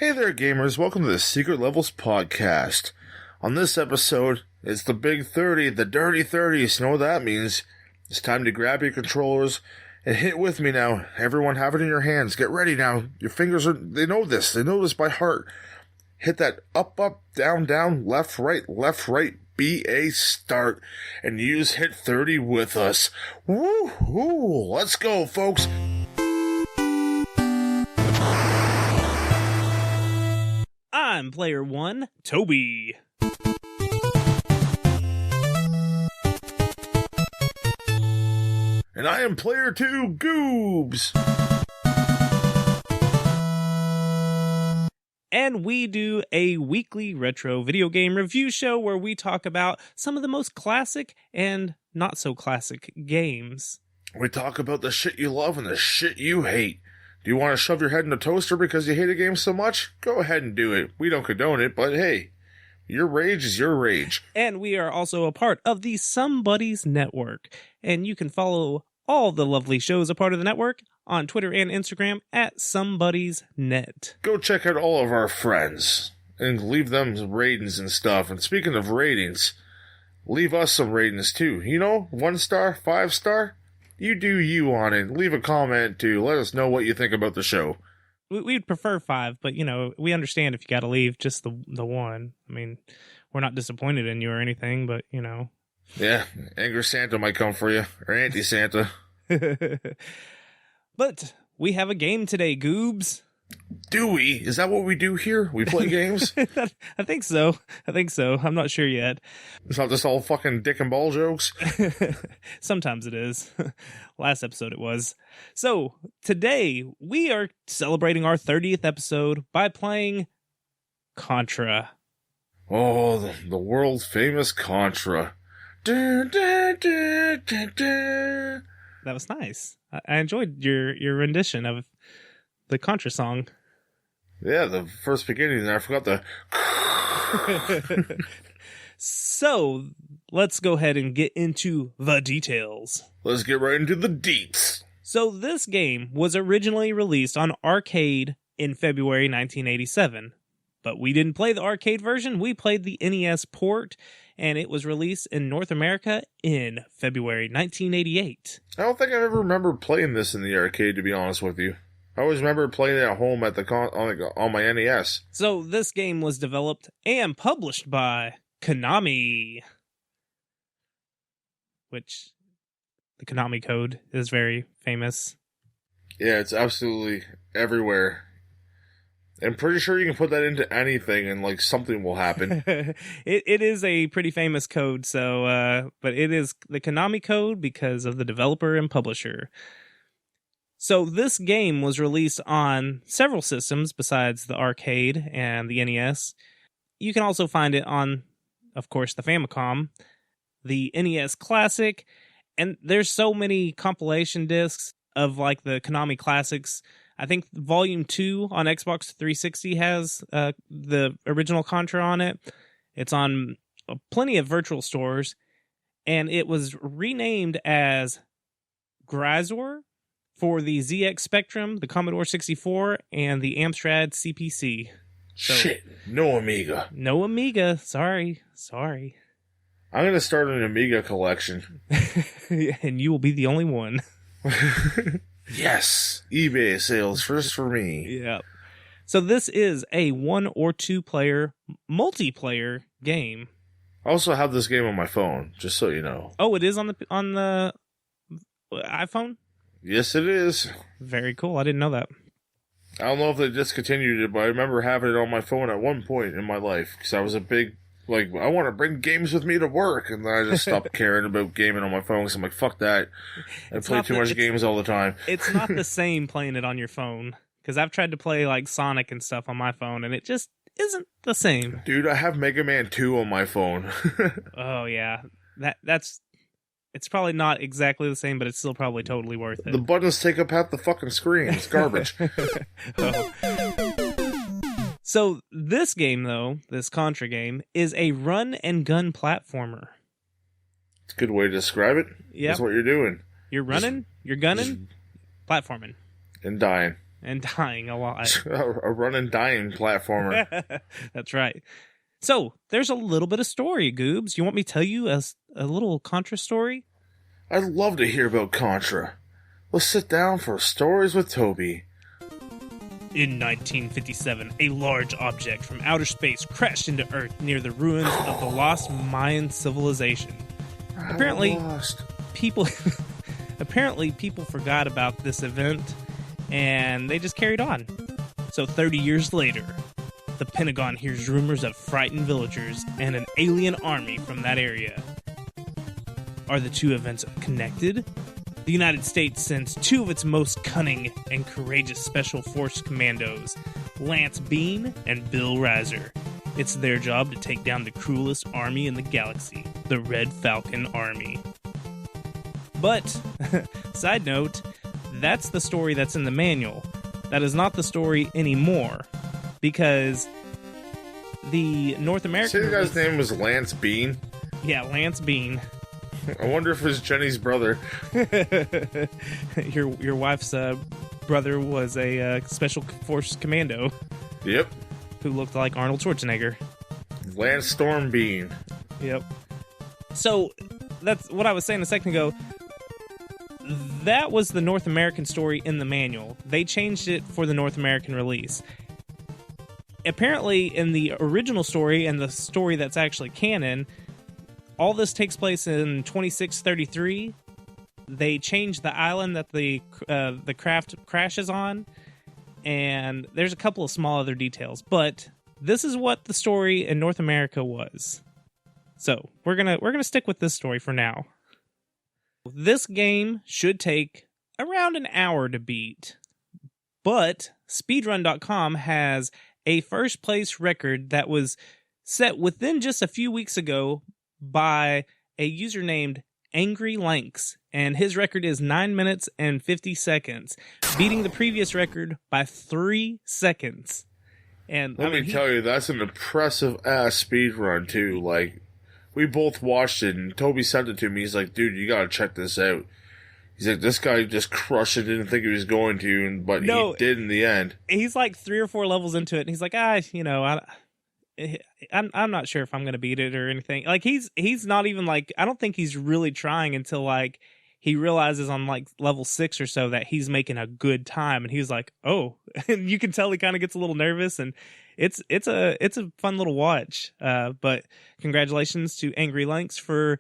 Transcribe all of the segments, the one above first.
Hey there, gamers. Welcome to the Secret Levels podcast. On this episode, it's the Big 30, the Dirty 30s. You know what that means? It's time to grab your controllers and hit with me now. Everyone have it in your hands. Get ready now. Your fingers they know this. They know this by heart. Hit that up, down, left, right, BA start, and use hit 30 with us. Woo-hoo! Let's go, folks. I'm player 1, Toby. And I am player 2, Goobs. And we do a weekly retro video game review show where we talk about some of the most classic and not so classic games. We talk about the shit you love and the shit you hate. Do you want to shove your head in a toaster because you hate a game so much? Go ahead and do it. We don't condone it, but hey, your rage is your rage. And we are also a part of the Somebody's Network. And you can follow all the lovely shows a part of the network on Twitter and Instagram at somebodiesnet. Go check out all of our friends and leave them ratings and stuff. And speaking of ratings, leave us some ratings too. You know, 1 star, 5 star? You do you on it. Leave a comment too. Let us know what you think about the show. We'd prefer 5, but you know, we understand if you got to leave just the 1. I mean, we're not disappointed in you or anything, but you know. Yeah, Angry Santa might come for you, or Anti-Santa. But we have a game today, Goobs. Do we? Is that what we do here? We play games? I think so. I'm not sure yet. It's not just all fucking dick and ball jokes? Sometimes it is. Last episode it was. So, today we are celebrating our 30th episode by playing Contra. Oh, the world famous Contra. Dun, dun, dun, dun, dun. That was nice. I enjoyed your rendition of the Contra song. Yeah, the first beginning there, I forgot the... So, let's go ahead and get into the details. Let's get right into the deets. So, this game was originally released on arcade in February 1987. But we didn't play the arcade version, we played the NES port, and it was released in North America in February 1988. I don't think I ever remember playing this in the arcade, to be honest with you. I always remember playing it at home at on my NES. So this game was developed and published by Konami, which the Konami code is very famous. Yeah, it's absolutely everywhere. I'm pretty sure you can put that into anything and like something will happen. It is a pretty famous code, so but it is the Konami code because of the developer and publisher. So this game was released on several systems besides the arcade and the NES. You can also find it on, of course, the Famicom, the NES Classic, and there's so many compilation discs of like the Konami classics. I think Volume 2 on Xbox 360 has the original Contra on it. It's on plenty of virtual stores, and it was renamed as Grisor for the ZX Spectrum, the Commodore 64, and the Amstrad CPC. So, shit, no Amiga. No Amiga, sorry. I'm going to start an Amiga collection. And you will be the only one. Yes, eBay sales first for me. Yeah. So this is a 1 or 2 player multiplayer game. I also have this game on my phone, just so you know. Oh, it is on the iPhone? Yes, it is. Very cool. I didn't know that. I don't know if they discontinued it, but I remember having it on my phone at one point in my life because I was a big, like, I want to bring games with me to work, and then I just stopped caring about gaming on my phone because I'm like, fuck that. I play too much games all the time. It's not the same playing it on your phone because I've tried to play like Sonic and stuff on my phone, and it just isn't the same. Dude, I have Mega Man 2 on my phone. Oh yeah, that's. It's probably not exactly the same, but it's still probably totally worth it. The buttons take up half the fucking screen. It's garbage. Oh. So this game, though, this Contra game, is a run-and-gun platformer. It's a good way to describe it. Yep. That's what you're doing. You're running, you're gunning, platforming. And dying. and dying a lot. A run and dying platformer. That's right. So, there's a little bit of story, Goobs. You want me to tell you a little Contra story? I'd love to hear about Contra. Let's sit down for Stories with Toby. In 1957, a large object from outer space crashed into Earth near the ruins of the lost Mayan civilization. Apparently, people forgot about this event, and they just carried on. So 30 years later, the Pentagon hears rumors of frightened villagers and an alien army from that area. Are the two events connected? The United States sends two of its most cunning and courageous Special Force commandos, Lance Bean and Bill Reiser. It's their job to take down the cruelest army in the galaxy, the Red Falcon Army. But, side note, that's the story that's in the manual. That is not the story anymore, because the North American... Say the guy's name was Lance Bean? Yeah, Lance Bean. I wonder if it was Jenny's brother. Your wife's brother was a Special Force commando. Yep. Who looked like Arnold Schwarzenegger. Lance Storm Bean. Yep. So, that's what I was saying a second ago. That was the North American story in the manual. They changed it for the North American release. Apparently, in the original story and the story that's actually canon, all this takes place in 2633. They changed the island that the craft crashes on, and there's a couple of small other details. But this is what the story in North America was. So we're gonna stick with this story for now. This game should take around an hour to beat, but speedrun.com has a first place record that was set within just a few weeks ago by a user named Angry Lanks, and his record is 9 minutes and 50 seconds, beating the previous record by 3 seconds. And let me tell you, that's an impressive ass speed run too. Like, we both watched it, and Toby sent it to me. He's like, "Dude, you gotta check this out." He's like, "This guy just crushed it. Didn't think he was going to, but he did in the end." He's like 3 or 4 levels into it, and he's like, I'm not sure if I'm gonna beat it or anything. Like, he's not even like, I don't think he's really trying until like he realizes on like level 6 or so that he's making a good time, and he's like, "Oh," and you can tell he kind of gets a little nervous, and it's a fun little watch. But congratulations to Angry Lanks for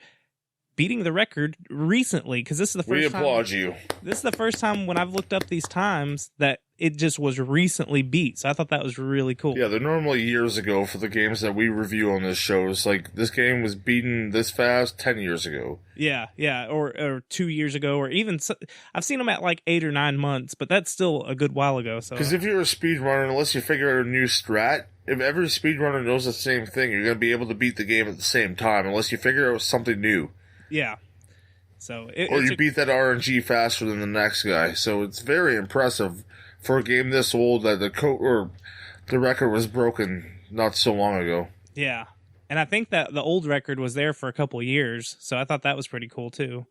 beating the record recently, because this is the first time. We applaud you. This is the first time when I've looked up these times that it just was recently beat. So I thought that was really cool. Yeah, they're normally years ago for the games that we review on this show. It's like, this game was beaten this fast 10 years ago. Yeah, or 2 years ago, or even I've seen them at like 8 or 9 months, but that's still a good while ago. So, because if you're a speedrunner, unless you figure out a new strat, if every speedrunner knows the same thing, you're going to be able to beat the game at the same time, unless you figure out something new. Yeah. So or you beat that RNG faster than the next guy. So it's very impressive for a game this old that the record was broken not so long ago. Yeah. And I think that the old record was there for a couple of years, so I thought that was pretty cool too.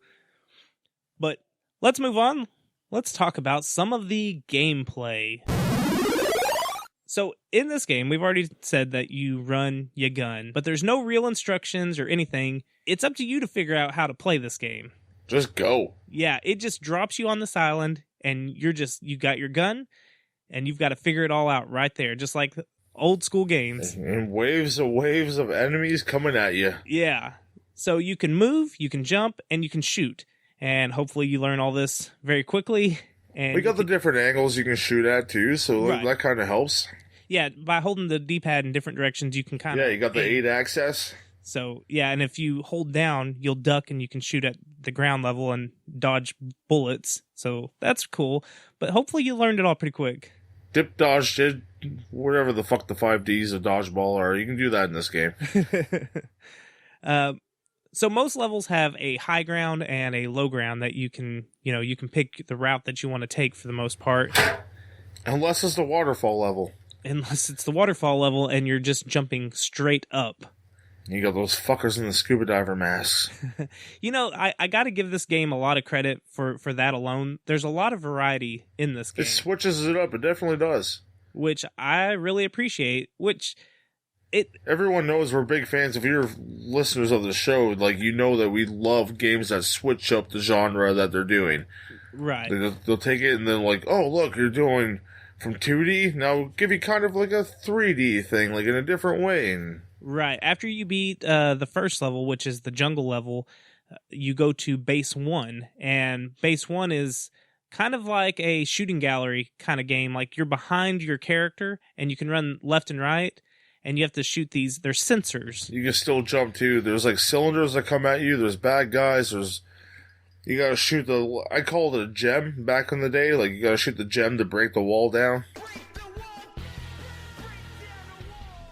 But let's move on. Let's talk about some of the gameplay. So in this game, we've already said that you run your gun, but there's no real instructions or anything. It's up to you to figure out how to play this game. Just go. Yeah, it just drops you on this island, and you got your gun, and you've got to figure it all out right there, just like old school games. And waves of enemies coming at you. Yeah. So you can move, you can jump, and you can shoot. And hopefully you learn all this very quickly. And we got the different angles you can shoot at too, so that kind of helps. Yeah, by holding the D-pad in different directions, you can kind of... Yeah, you got the 8 access. So, yeah, and if you hold down, you'll duck and you can shoot at the ground level and dodge bullets. So that's cool. But hopefully you learned it all pretty quick. Dip, dodge, did, whatever the fuck the 5 Ds of dodgeball are. You can do that in this game. So most levels have a high ground and a low ground that you can pick the route that you want to take for the most part. Unless it's the waterfall level. Unless it's the waterfall level and you're just jumping straight up. You got those fuckers in the scuba diver masks. I got to give this game a lot of credit for that alone. There's a lot of variety in this game. It switches it up. It definitely does. Which I really appreciate, Everyone knows we're big fans. If you're listeners of the show, like, you know that we love games that switch up the genre that they're doing. Right. They'll take it and then, like, oh, look, you're doing from 2D, now we'll give you kind of like a 3D thing, like in a different way. Right. After you beat the first level, which is the jungle level, you go to base 1, and base 1 is kind of like a shooting gallery kind of game. Like, you're behind your character, and you can run left and right, and you have to shoot these. There's sensors. You can still jump too. There's like cylinders that come at you. There's bad guys. You gotta shoot I call it a gem back in the day. Like, you gotta shoot the gem to break the wall down.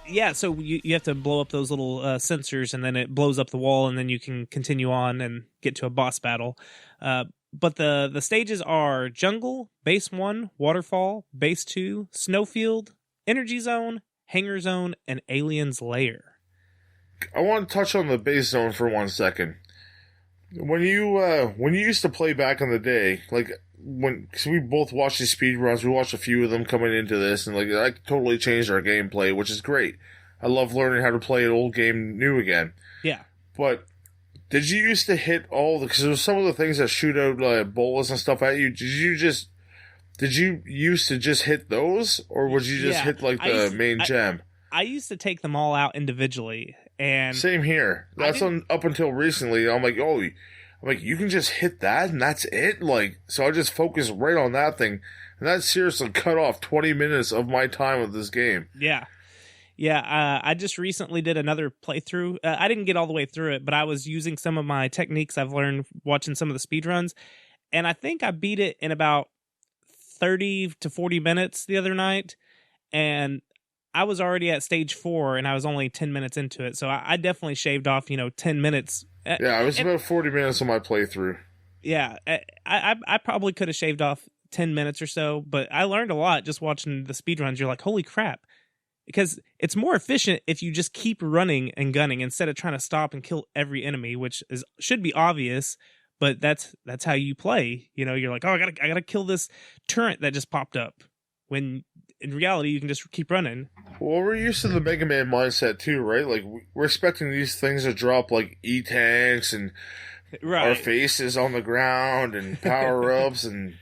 Yeah, so you have to blow up those little sensors, and then it blows up the wall, and then you can continue on and get to a boss battle. But the stages are jungle, base 1, waterfall, base 2, snowfield, energy zone, hangar zone, and aliens lair. I want to touch on the base zone for 1 second. When you used to play back in the day, like, cause we both watched these speed runs, we watched a few of them coming into this, and like, I totally changed our gameplay, which is great. I love learning how to play an old game new again. Yeah. But did you used to hit because there's some of the things that shoot out bullets and stuff at you, did you used to just hit those, or would you just hit like the main gem? I used to take them all out individually, and same here. That's up until recently. I'm like, you can just hit that and that's it? Like, so I just focused right on that thing, and that seriously cut off 20 minutes of my time with this game. Yeah. Yeah, I just recently did another playthrough. I didn't get all the way through it, but I was using some of my techniques I've learned watching some of the speedruns, and I think I beat it in about 30 to 40 minutes the other night, and I was already at stage 4, and I was only 10 minutes into it, so I definitely shaved off, 10 minutes. Yeah, it was about 40 minutes of my playthrough. Yeah, I probably could have shaved off 10 minutes or so, but I learned a lot just watching the speedruns. You're like, holy crap. Because it's more efficient if you just keep running and gunning instead of trying to stop and kill every enemy, which should be obvious, but that's how you play. You're like, oh, I gotta kill this turret that just popped up. When in reality, you can just keep running. Well, we're used to the Mega Man mindset too, right? Like, we're expecting these things to drop like E-tanks and our faces on the ground and power-ups and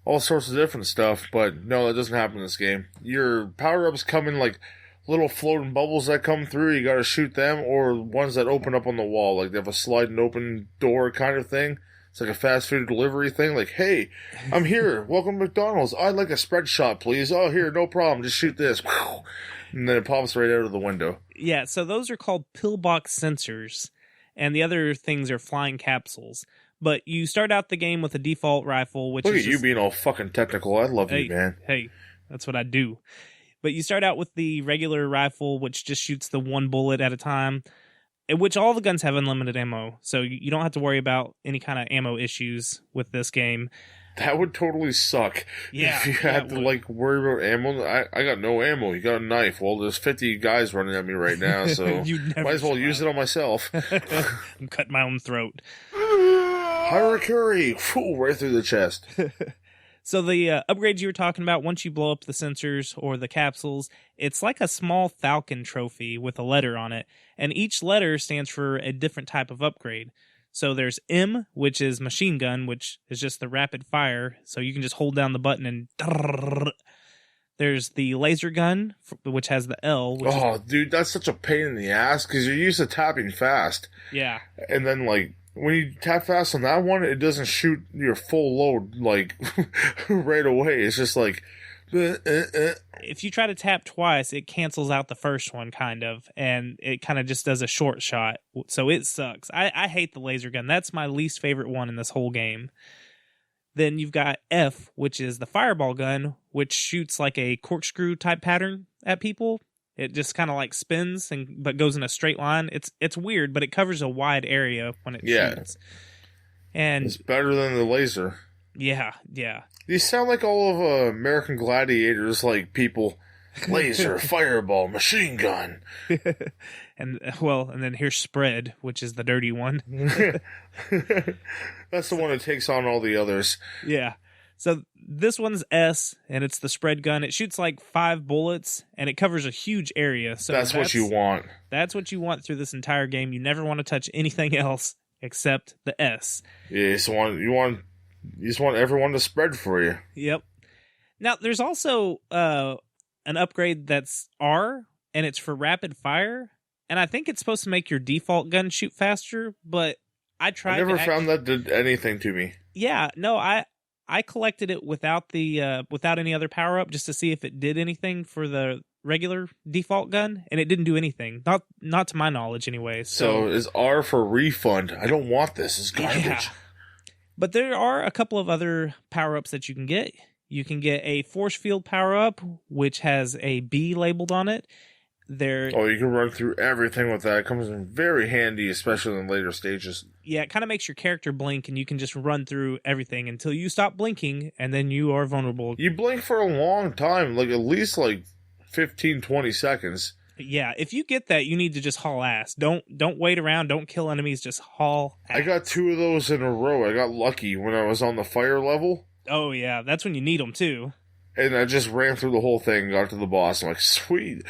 all sorts of different stuff, but no, that doesn't happen in this game. Your power-ups come in like little floating bubbles that come through. You gotta shoot them, or ones that open up on the wall. Like, they have a sliding open door kind of thing. It's like a fast food delivery thing. Like, hey, I'm here. Welcome to McDonald's. I'd like a spread shot, please. Oh, here, no problem. Just shoot this. And then it pops right out of the window. Yeah, so those are called pillbox sensors, and the other things are flying capsules. But you start out the game with a default rifle, which Look is at you being all fucking technical. I love you, man. Hey, that's what I do. But you start out with the regular rifle, which just shoots the one bullet at a time, in which all the guns have unlimited ammo. So you don't have to worry about any kind of ammo issues with this game. That would totally suck. Yeah, if you had to worry about ammo. I got no ammo. You got a knife. Well, there's 50 guys running at me right now, so might as well use it on myself. I'm cutting my own throat. Harakiri! Right through the chest. So the upgrades you were talking about, once you blow up the sensors or the capsules, it's like a small Falcon trophy with a letter on it, and each letter stands for a different type of upgrade. So there's M, which is machine gun, which is just the rapid fire, so you can just hold down the button and... There's the laser gun, which has the L. Dude, that's such a pain in the ass, because you're used to tapping fast. Yeah. And then, when you tap fast on that one, it doesn't shoot your full load, right away. It's just like... If you try to tap twice, it cancels out the first one, kind of, and it kind of just does a short shot, so it sucks. I hate the laser gun. That's my least favorite one in this whole game. Then you've got F, which is the fireball gun, which shoots like a corkscrew type pattern at people. It just kind of spins but goes in a straight line. It's weird, but it covers a wide area when it shoots. And it's better than the laser. Yeah. These sound like all of American Gladiators, people. Laser, fireball, machine gun. And then here's Spread, which is the dirty one. That's the one that takes on all the others. Yeah. So this one's S, and it's the Spread gun. It shoots like 5 bullets, and it covers a huge area. So that's what you want. That's what you want through this entire game. You never want to touch anything else except the S. Yeah, you just want everyone to spread for you. Yep. Now, there's also an upgrade that's R, and it's for rapid fire. And I think it's supposed to make your default gun shoot faster, but I never found that did anything to me. Yeah, no, I collected it without any other power up just to see if it did anything for the regular default gun, and it didn't do anything. Not to my knowledge, anyway. So is R for refund? I don't want this. It's garbage. Yeah. But there are a couple of other power ups that you can get. You can get a force field power up, which has a B labeled on it. You can run through everything with that. It comes in very handy, especially in later stages. Yeah, it kind of makes your character blink, and you can just run through everything until you stop blinking, and then you are vulnerable. You blink for a long time, at least 15, 20 seconds. Yeah, if you get that, you need to just haul ass. Don't wait around, don't kill enemies, just haul ass. I got 2 of those in a row. I got lucky when I was on the fire level. Oh, yeah, that's when you need them, too. And I just ran through the whole thing, got to the boss. I'm like, sweet.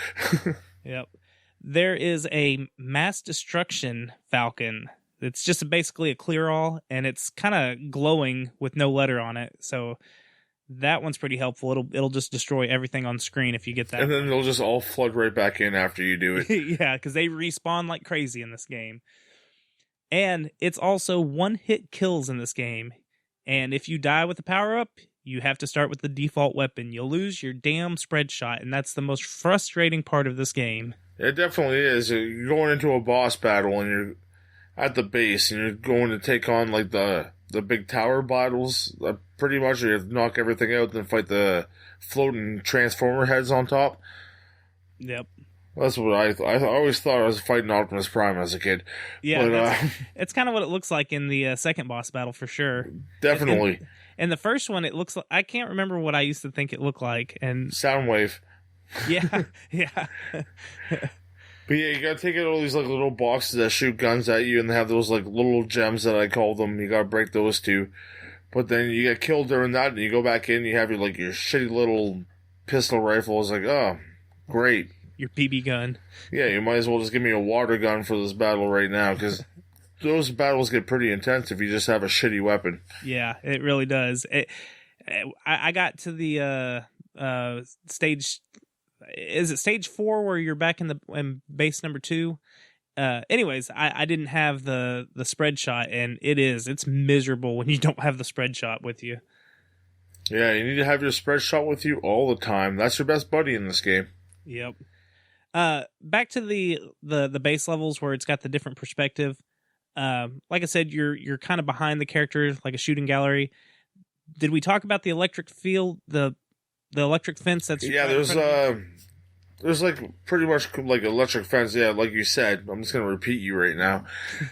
Yep. There is a mass destruction falcon. It's just basically a clear all, and it's kind of glowing with no letter on it. So that one's pretty helpful. It'll just destroy everything on screen if you get that. And then they'll just all flood right back in after you do it. Yeah, because they respawn like crazy in this game. And it's also 1-hit kills in this game. And if you die with the power-up, you have to start with the default weapon. You'll lose your damn spread shot, and that's the most frustrating part of this game. It definitely is. You're going into a boss battle, and you're at the base, and you're going to take on the big tower battles. Pretty much, you have to knock everything out, then fight the floating transformer heads on top. Yep. That's what I always thought I was fighting Optimus Prime as a kid. Yeah, but, it's kind of what it looks like in the second boss battle for sure. Definitely. And the first one, it looks like, I can't remember what I used to think it looked like. And Soundwave. Yeah, yeah. But yeah, you gotta take out all these little boxes that shoot guns at you, and they have those little gems that I call them. You gotta break those too. But then you get killed during that, and you go back in, and you have your shitty little pistol rifle. It's oh, great. Your BB gun. Yeah, you might as well just give me a water gun for this battle right now, because those battles get pretty intense if you just have a shitty weapon. Yeah, it really does. I got to the stage. Is it stage 4 where you're back in base number 2? Anyways, I didn't have the spread shot, and it's miserable when you don't have the spread shot with you. Yeah, you need to have your spread shot with you all the time. That's your best buddy in this game. Yep. Back to the base levels where it's got the different perspective. Like I said, you're kind of behind the character, like a shooting gallery. Did we talk about the electric field, the electric fence? That's there's pretty much electric fence. Yeah, like you said. I'm just gonna repeat you right now.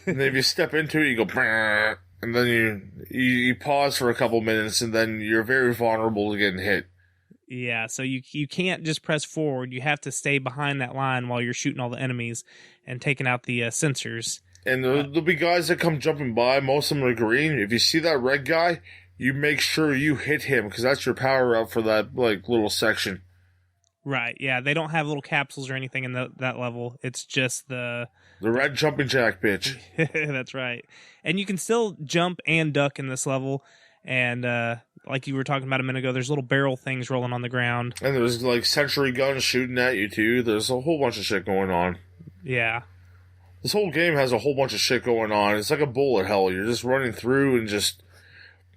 And then if you step into it, you go, bah, and then you pause for a couple minutes, and then you're very vulnerable to getting hit. Yeah, so you can't just press forward. You have to stay behind that line while you're shooting all the enemies and taking out the sensors. And there'll be guys that come jumping by. Most of them are green. If you see that red guy, you make sure you hit him, because that's your power up for that little section. Right, yeah. They don't have little capsules or anything in that level. It's just the red jumping jack, bitch. That's right. And you can still jump and duck in this level. And like you were talking about a minute ago, there's little barrel things rolling on the ground. And there's sentry guns shooting at you too. There's a whole bunch of shit going on. Yeah. This whole game has a whole bunch of shit going on. It's like a bullet hell. You're just running through and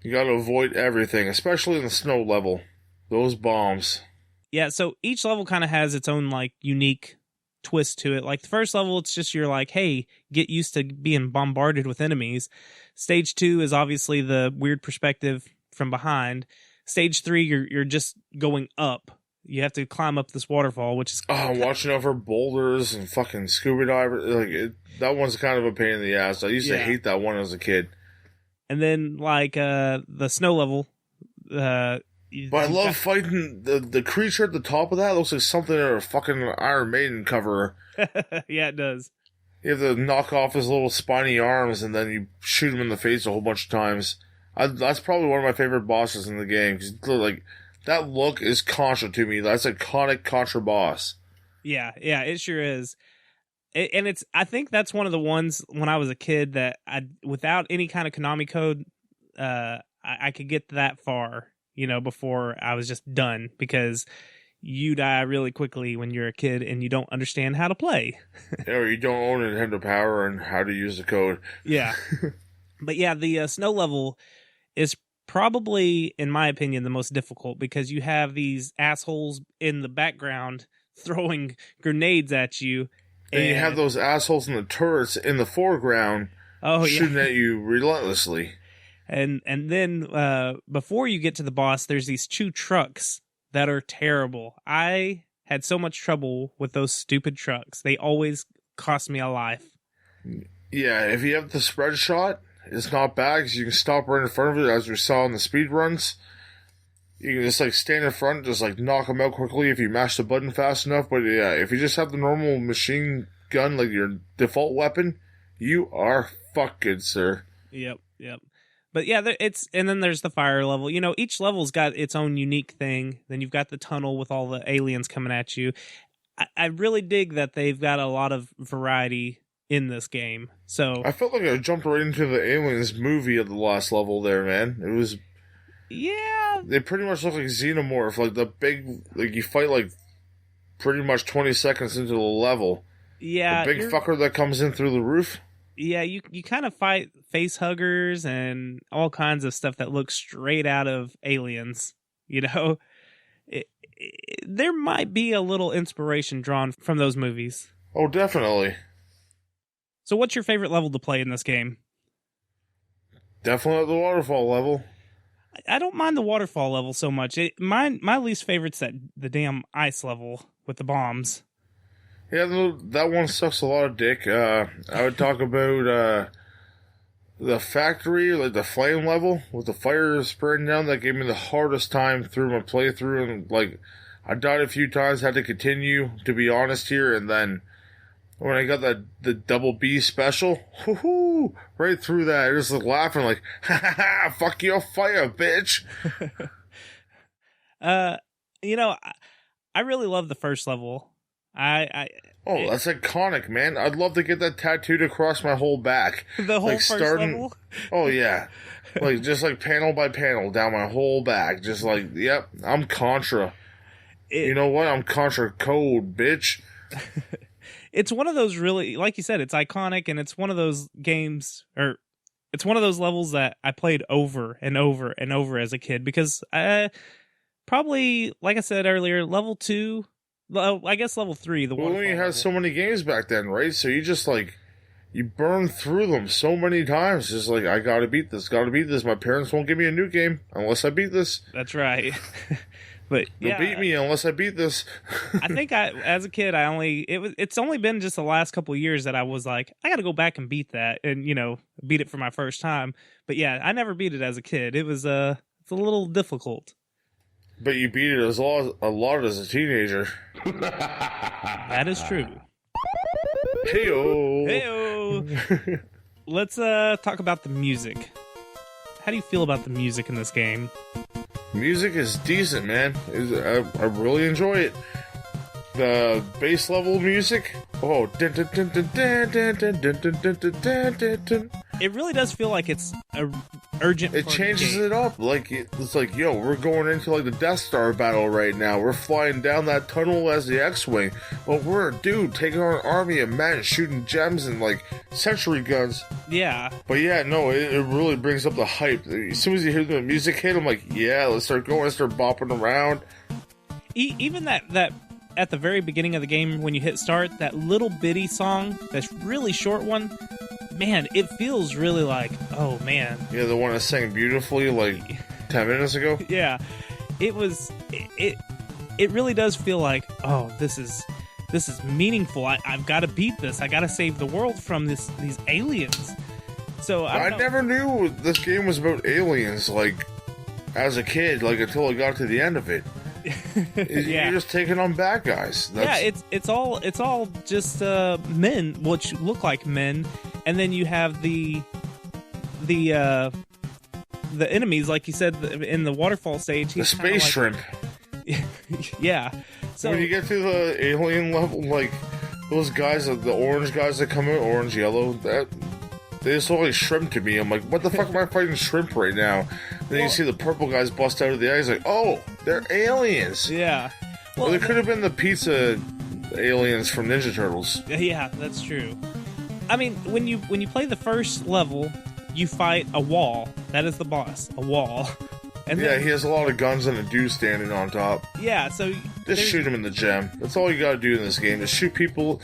you gotta avoid everything, especially in the snow level. Those bombs. Yeah, so each level kind of has its own unique twist to it. Like the first level, it's just you're hey, get used to being bombarded with enemies. Stage 2 is obviously the weird perspective from behind. Stage 3, you're just going up. You have to climb up this waterfall, which is watching over boulders and fucking scuba divers. That one's kind of a pain in the ass. I used to hate that one as a kid. And then the snow level, But I love fighting the creature at the top of that. It looks like something out of a fucking Iron Maiden cover. Yeah, it does. You have to knock off his little spiny arms, and then you shoot him in the face a whole bunch of times. That's probably one of my favorite bosses in the game. 'Cause, like, that look is Contra to me. That's a iconic Contra boss. Yeah, it sure is. And I think that's one of the ones when I was a kid that without any kind of Konami code, I could get that far, before I was just done, because you die really quickly when you're a kid and you don't understand how to play. Or you don't own a Nintendo Power and how to use the code. Yeah. But yeah, the snow level is probably, in my opinion, the most difficult, because you have these assholes in the background throwing grenades at you. And you have those assholes in the turrets in the foreground shooting at you relentlessly. And then before you get to the boss, there's these 2 trucks that are terrible. I had so much trouble with those stupid trucks. They always cost me a life. Yeah, if you have the spread shot, it's not bad because you can stop right in front of it, as we saw in the speed runs. You can just stand in front, just knock them out quickly if you mash the button fast enough. But yeah, if you just have the normal machine gun, like your default weapon, you are fucked good, sir. Yep. But yeah, and then there's the fire level. Each level's got its own unique thing. Then you've got the tunnel with all the aliens coming at you. I really dig that they've got a lot of variety in this game. So I felt like I jumped right into the Aliens movie at the last level there, man. It was... Yeah. They pretty much look like Xenomorph, like the big... you fight pretty much 20 seconds into the level. Yeah. The big fucker that comes in through the roof. Yeah, you kind of fight face huggers and all kinds of stuff that looks straight out of Aliens. There might be a little inspiration drawn from those movies. Oh, definitely. So what's your favorite level to play in this game? Definitely the waterfall level. I don't mind the waterfall level so much. My least favorite's the damn ice level with the bombs. Yeah, that one sucks a lot of dick. I would talk about the factory, the flame level, with the fire spraying down. That gave me the hardest time through my playthrough. And, I died a few times, had to continue, to be honest here. And then, when I got the double B special, whoo-hoo, right through that, I just laughing ha ha ha, fuck your fire, bitch. I really love the first level. That's iconic, man. I'd love to get that tattooed across my whole back. The whole first level? Oh, yeah. Just panel by panel down my whole back. Just yep, I'm Contra. You know what? I'm Contra Code, bitch. It's one of those really, like you said, it's iconic, and it's one of those games, or it's one of those levels that I played over and over and over as a kid, because probably, like I said earlier, level 2... I guess level 3, the waterfall. Well, you had so many games back then, right? So you just you burn through them so many times. Just I gotta beat this. My parents won't give me a new game unless I beat this. That's right. But they'll beat me unless I beat this. I think as a kid, it's only been just the last couple of years that I was I gotta go back and beat that, and beat it for my first time. But yeah, I never beat it as a kid. It was it's a little difficult. But you beat it a lot as a teenager. That is true. Hey-o. Hey-o. Let's talk about the music. How do you feel about the music in this game? Music is decent, man. I really enjoy it. The bass level music. Oh, it really does feel like it's urgent. It changes it up. It's yo, we're going into the Death Star battle right now. We're flying down that tunnel as the X-Wing. Well, we're a dude taking on an army of men shooting gems and sentry guns. Yeah. But yeah, no, it really brings up the hype. As soon as you hear the music hit, I'm yeah, let's start going, start bopping around. Even that at the very beginning of the game, when you hit start, that little bitty song, that's really short one, man, it feels really oh man. Yeah, the one I sang beautifully 10 minutes ago. Yeah, it really does feel oh, this is meaningful. I've got to beat this. I got to save the world from these aliens. So I never knew this game was about aliens. as a kid, like until I got to the end of it. You're just taking on bad guys. It's all just men, which look like men, and then you have the enemies, like you said in the waterfall stage. The space shrimp. Yeah. So when you get to the alien level, like those guys, the orange guys that come in, orange, yellow, that they just look like shrimp to me. I'm like, what the fuck am I fighting shrimp right now? Then you see the purple guys bust out of the eyes, like, oh, they're aliens. Yeah. Well, they could have been the pizza aliens from Ninja Turtles. Yeah, that's true. I mean, when you play the first level, you fight a wall. That is the boss, a wall. And then, he has a lot of guns and a dude standing on top. Yeah, so just shoot him in the gem. That's all you gotta do in this game. Just shoot people.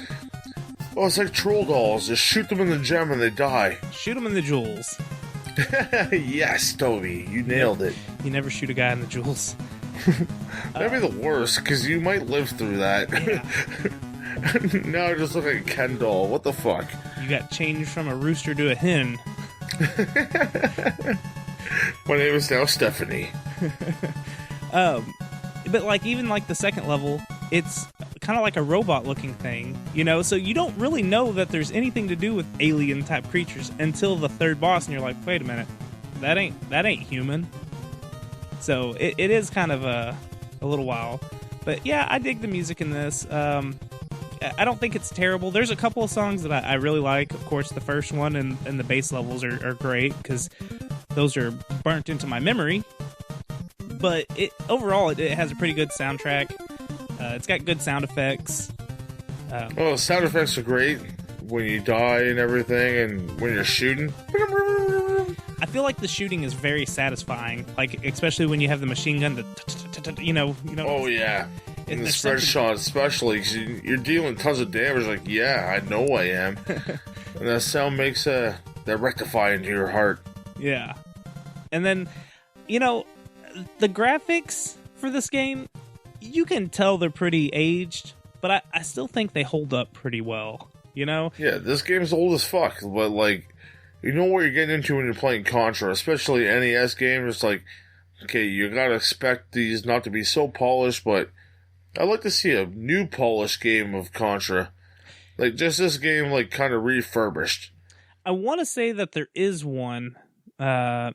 Oh, it's like troll dolls. Just shoot them in the gem and they die. Shoot them in the jewels. Yes, Toby, you nailed it. You never shoot a guy in the jewels. That'd be the worst, because you might live through that. Yeah. Now I just look like a Ken doll. What the fuck? You got changed from a rooster to a hen. My name is now Stephanie. But like even like the second level, it's kind of like a robot looking thing, you know, so you don't really know that there's anything to do with alien type creatures until the third boss, and you're like, wait a minute, that ain't human. So it is kind of a little while, but yeah, I dig the music in this. I don't think it's terrible. There's a couple of songs that I really like. Of course, the first one and the bass levels are great because those are burnt into my memory. But overall, it has a pretty good soundtrack. It's got good sound effects. Sound effects are great when you die and everything, and when you're shooting. I feel like the shooting is very satisfying, like especially when you have the machine gun. You know. Oh yeah, in the spread shot, especially because you're dealing tons of damage. Like, yeah, I know I am, and that sound makes that rectify into your heart. Yeah, and then the graphics for this game, you can tell they're pretty aged, but I still think they hold up pretty well. You know? Yeah, this game's old as fuck, but like. You know what you're getting into when you're playing Contra, especially NES games. It's like, okay, you gotta expect these not to be so polished, but I'd like to see a new polished game of Contra. Like, just this game, like, kind of refurbished. I want to say that there is one, where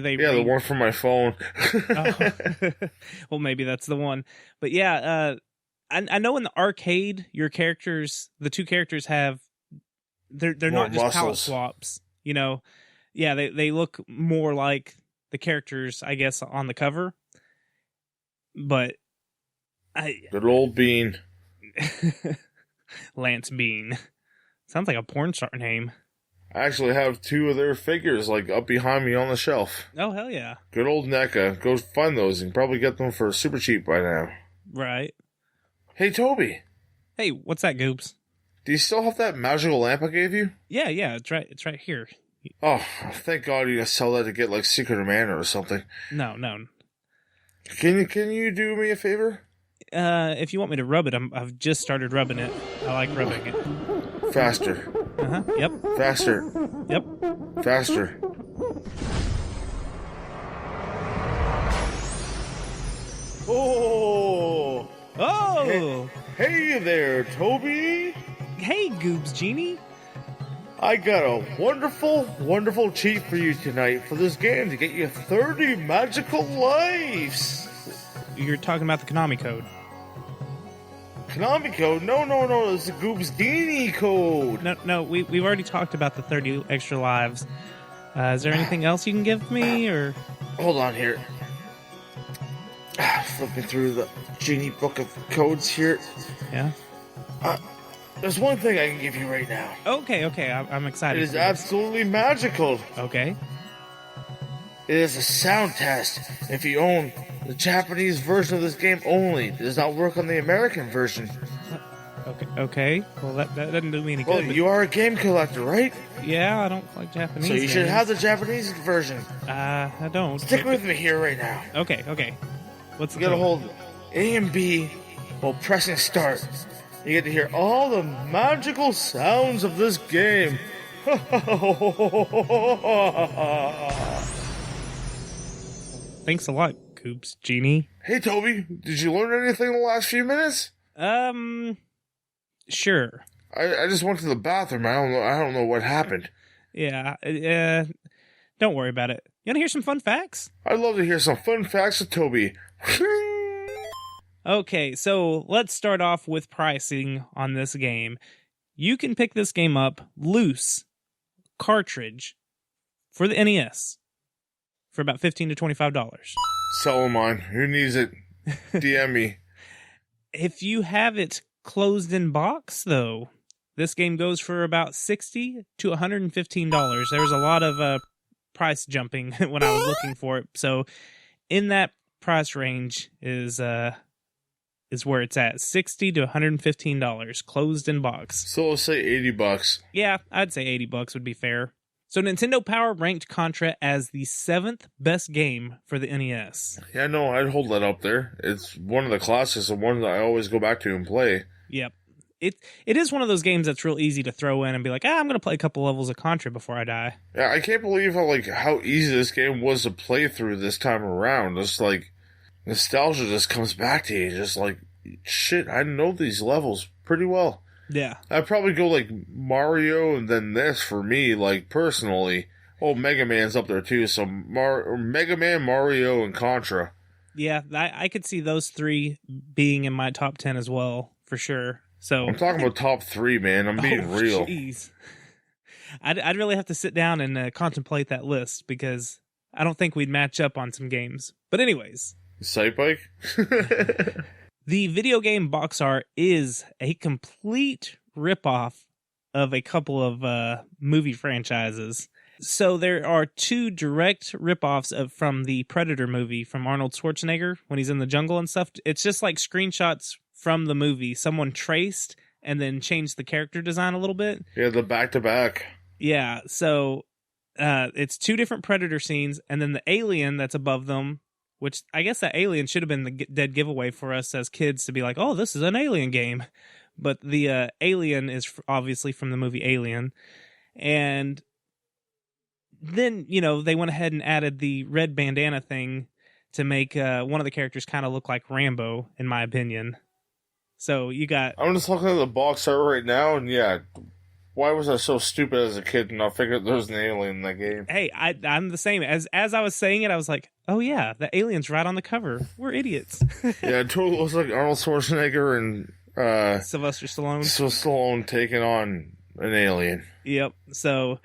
they... Yeah, the one from my phone. Oh. Well, maybe that's the one. But yeah, I know in the arcade, the two characters have... They're not just palette swaps. You know, yeah, they look more like the characters, I guess, on the cover. But good old Bean. Lance Bean. Sounds like a porn star name. I actually have two of their figures, like, up behind me on the shelf. Oh, hell yeah. Good old NECA. Go find those and probably get them for super cheap by now. Right. Hey, Toby. Hey, what's that, Goobs? Do you still have that magical lamp I gave you? Yeah, it's right here. Oh, thank God you sell that to get like Secret of Mana or something. No. Can you do me a favor? If you want me to rub it, I've just started rubbing it. I like rubbing it. Faster. Yep. Faster. Yep. Faster. Oh. Hey there, Toby. Hey, Goobs Genie. I got a wonderful, wonderful cheat for you tonight for this game to get you 30 magical lives. You're talking about the Konami code. Konami code? No, it's the Goobs Genie code. No, we've already talked about the 30 extra lives. Is there anything else you can give me, or? Hold on here. Flipping through the Genie book of codes here. Yeah? There's one thing I can give you right now. Okay, I'm excited. It is absolutely magical. Okay. It is a sound test. If you own the Japanese version of this game only, it does not work on the American version. Okay. Well, that doesn't do me any good. Well, you are a game collector, right? Yeah, I don't like Japanese So you games. should have the Japanese version. I don't. Stick with me here right now. Okay. What's the You gotta hold A and B while pressing start. You get to hear all the magical sounds of this game. Thanks a lot, Coops Genie. Hey, Toby, did you learn anything in the last few minutes? Sure. I just went to the bathroom. I don't know what happened. Yeah, don't worry about it. You want to hear some fun facts? I'd love to hear some fun facts with Toby. Okay, so let's start off with pricing on this game. You can pick this game up loose, cartridge, for the NES for about $15 to $25. Sell mine. Who needs it? DM me. If you have it closed in box, though, this game goes for about $60 to $115. There was a lot of price jumping when I was looking for it. So in that price range is where it's at. $60 to $115 closed in box. So let's say $80. Yeah, I'd say $80 would be fair. So Nintendo Power ranked Contra as the 7th best game for the NES. Yeah, no, I'd hold that up there. It's one of the classics and one that I always go back to and play. Yep. It is one of those games that's real easy to throw in and be like, I'm going to play a couple levels of Contra before I die. Yeah, I can't believe how easy this game was to play through this time around. It's like nostalgia just comes back to you. Just like, shit, I know these levels pretty well. Yeah. I'd probably go like Mario and then this for me, like personally. Oh, Mega Man's up there too. So Mega Man, Mario, and Contra. Yeah, I could see those three being in my top 10 as well, for sure. So I'm talking about top 3, man. I'm being real. Jeez. I'd really have to sit down and contemplate that list because I don't think we'd match up on some games. But anyways. Sight bike? The video game box art is a complete ripoff of a couple of movie franchises. So there are 2 direct ripoffs from the Predator movie from Arnold Schwarzenegger when he's in the jungle and stuff. It's just like screenshots from the movie. Someone traced and then changed the character design a little bit. Yeah, the back-to-back. Yeah, so it's 2 different Predator scenes, and then the alien that's above them, which I guess that alien should have been the dead giveaway for us as kids to be like, oh, this is an alien game. But the alien is obviously from the movie Alien. And then, they went ahead and added the red bandana thing to make one of the characters kind of look like Rambo, in my opinion. So you got... I'm just looking at the box art right now, and yeah, why was I so stupid as a kid and I figured there was an alien in that game? Hey, I'm the same. As I was saying it, I was like, oh yeah, the alien's right on the cover. We're idiots. Yeah, it totally looks like Arnold Schwarzenegger and Sylvester Stallone. Stallone taking on an alien. Yep. So,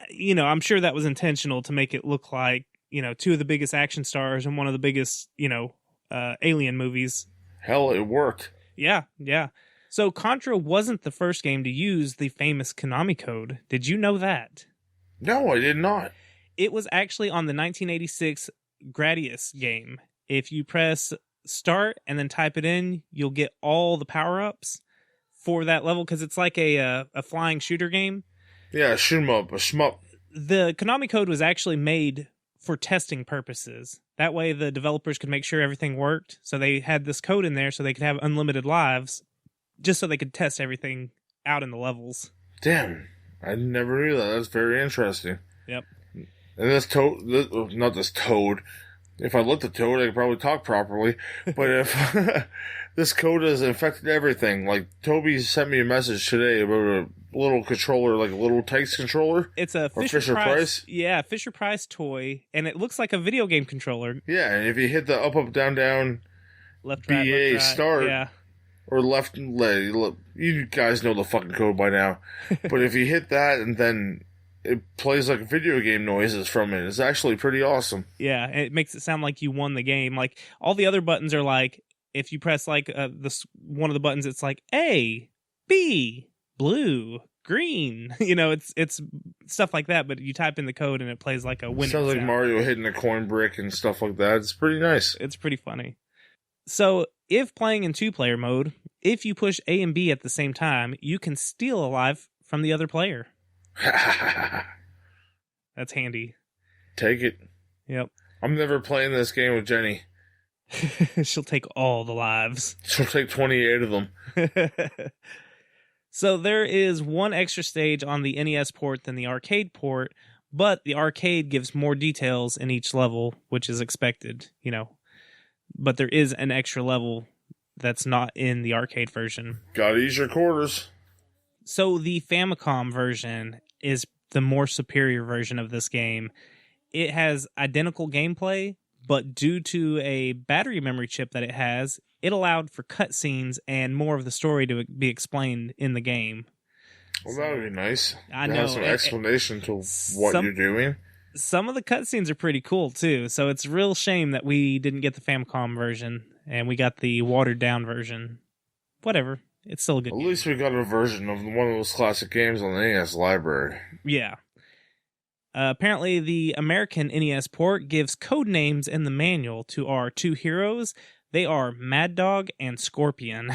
I'm sure that was intentional to make it look like, 2 of the biggest action stars and one of the biggest, alien movies. Hell, it worked. Yeah. So Contra wasn't the first game to use the famous Konami code. Did you know that? No, I did not. It was actually on the 1986 Gradius game. If you press start and then type it in, you'll get all the power-ups for that level because it's like a flying shooter game. Yeah, shoot 'em up, a shmup. The Konami code was actually made for testing purposes. That way the developers could make sure everything worked. So they had this code in there so they could have unlimited lives just so they could test everything out in the levels. Damn, I never knew that. That's very interesting. Yep. And not this toad. If I looked at Toad, I could probably talk properly. But if this code has infected everything, like Toby sent me a message today about a little controller, like a little Tykes controller. It's a Fisher Price. Yeah, Fisher Price toy, and it looks like a video game controller. Yeah, and if you hit the up, down, left, BA right, left, right. start, yeah. or left, you guys know the fucking code by now. But if you hit that and then it plays like video game noises from it, it's actually pretty awesome. Yeah, it makes it sound like you won the game. Like all the other buttons are like, if you press like this one of the buttons, it's like A, B, blue, green. It's stuff like that. But you type in the code and it plays like a winning Sounds like sound. Mario hitting a coin brick and stuff like that. It's pretty nice. It's pretty funny. So if playing in 2-player mode, if you push A and B at the same time, you can steal a life from the other player. That's handy. Take it. Yep. I'm never playing this game with Jenny. She'll take all the lives. She'll take 28 of them. So there is one extra stage on the NES port than the arcade port, But the arcade gives more details in each level, which is expected, But there is an extra level that's not in the arcade version. Gotta use your quarters. So the Famicom version is the more superior version of this game. It has identical gameplay, but due to a battery memory chip that it has, it allowed for cutscenes and more of the story to be explained in the game. Well, that would be nice. I know. Some explanation to what you're doing. Some of the cutscenes are pretty cool, too. So it's a real shame that we didn't get the Famicom version, and we got the watered-down version. Whatever. It's still a good game. At least we got a version of one of those classic games on the NES library. Yeah. Apparently, the American NES port gives code names in the manual to our two heroes. They are Mad Dog and Scorpion.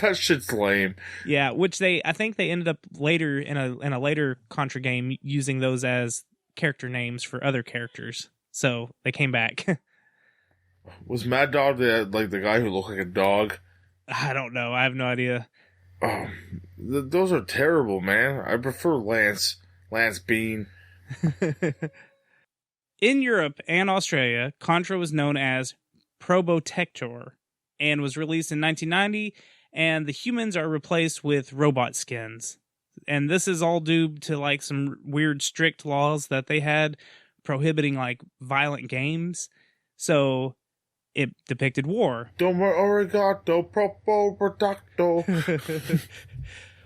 That shit's lame. Yeah, which I think they ended up later in a later Contra game using those as character names for other characters. So they came back. Was Mad Dog the guy who looked like a dog? I don't know. I have no idea. Oh, those are terrible, man. I prefer Lance Bean. In Europe and Australia, Contra was known as Probotector and was released in 1990, and the humans are replaced with robot skins. And this is all due to some weird strict laws that they had prohibiting violent games. So it depicted war. Domo arigato, probotector.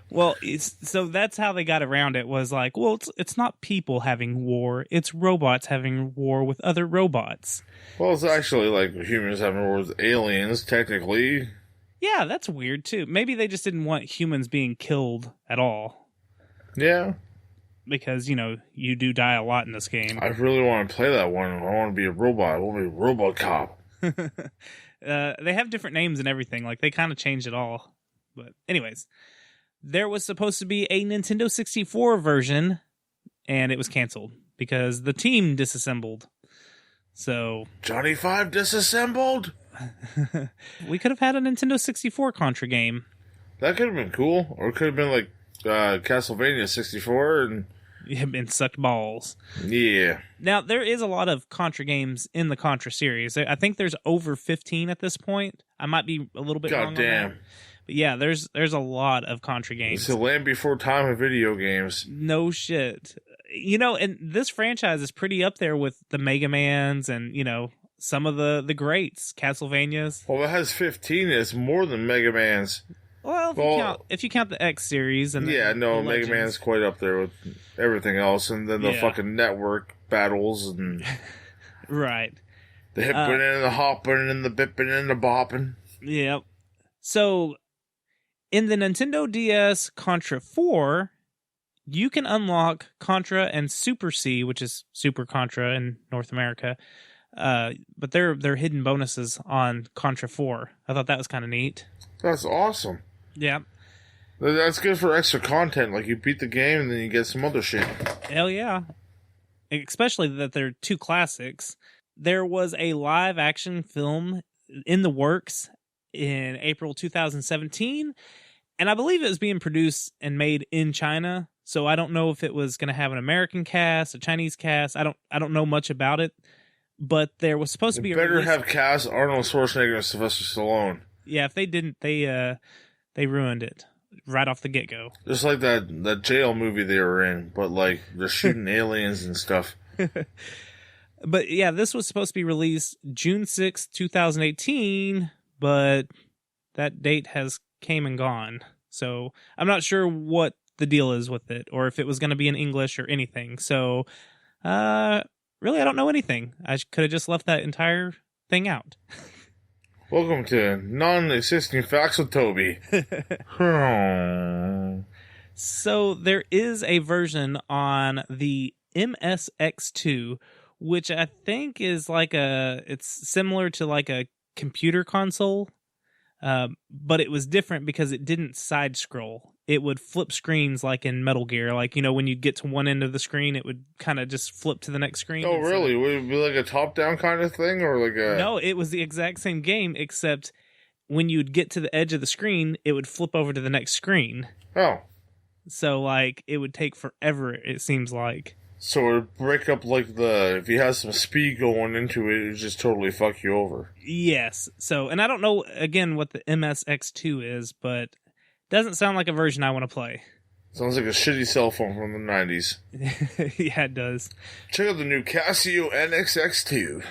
Well, so that's how they got around it, was it's not people having war, it's robots having war with other robots. Well, it's actually humans having war with aliens, technically. Yeah, that's weird, too. Maybe they just didn't want humans being killed at all. Yeah. Because, you do die a lot in this game. I really want to play that one. I want to be a robot. I want to be a RoboCop. They have different names and everything. They kind of changed it all. But anyways, there was supposed to be a Nintendo 64 version, and it was canceled because the team disassembled. So Johnny 5 disassembled? We could have had a Nintendo 64 Contra game. That could have been cool. Or it could have been Castlevania 64 and... been sucked balls. Yeah. Now, there is a lot of Contra games in the Contra series. I think there's over 15 at this point. I might be a little bit wrong on that. But yeah, there's a lot of Contra games. It's the land before time of video games. No shit. And this franchise is pretty up there with the Mega Mans and, some of the greats, Castlevanias. Well, it has 15. It's more than Mega Man's. Well, if you count the X series and the Mega Man's quite up there with everything else, and then the fucking network battles and right, the hipping and the hopping and the bipping and the bopping. Yep. So, in the Nintendo DS Contra 4, you can unlock Contra and Super C, which is Super Contra in North America. But they're hidden bonuses on Contra 4. I thought that was kind of neat. That's awesome. Yeah. That's good for extra content. You beat the game and then you get some other shit. Hell yeah. Especially that they're two classics. There was a live action film in the works in April 2017, and I believe it was being produced and made in China. So I don't know if it was going to have an American cast, a Chinese cast. I don't know much about it, but there was supposed to be have cast Arnold Schwarzenegger and Sylvester Stallone. Yeah, if they didn't, they ruined it right off the get-go. Just like that jail movie they were in, but they're shooting aliens and stuff. But yeah, this was supposed to be released June 6th, 2018, but that date has came and gone. So I'm not sure what the deal is with it, or if it was going to be in English or anything. So really, I don't know anything. I could have just left that entire thing out. Welcome to Non-Existing Facts with Toby. So there is a version on the MSX2, which I think is it's similar to a computer console, but it was different because it didn't side scroll. It would flip screens like in Metal Gear. When you'd get to one end of the screen, it would kind of just flip to the next screen. Oh, really? Would it be a top-down kind of thing? Or a... No, it was the exact same game, except when you'd get to the edge of the screen, it would flip over to the next screen. Oh. So, it would take forever, it seems like. So it would break up, like, if you have some speed going into it, it would just totally fuck you over. Yes. So, and I don't know, again, what the MSX2 is, but it doesn't sound like a version I want to play. Sounds like a shitty cell phone from the 90s. Yeah, it does. Check out the new Casio NXX2.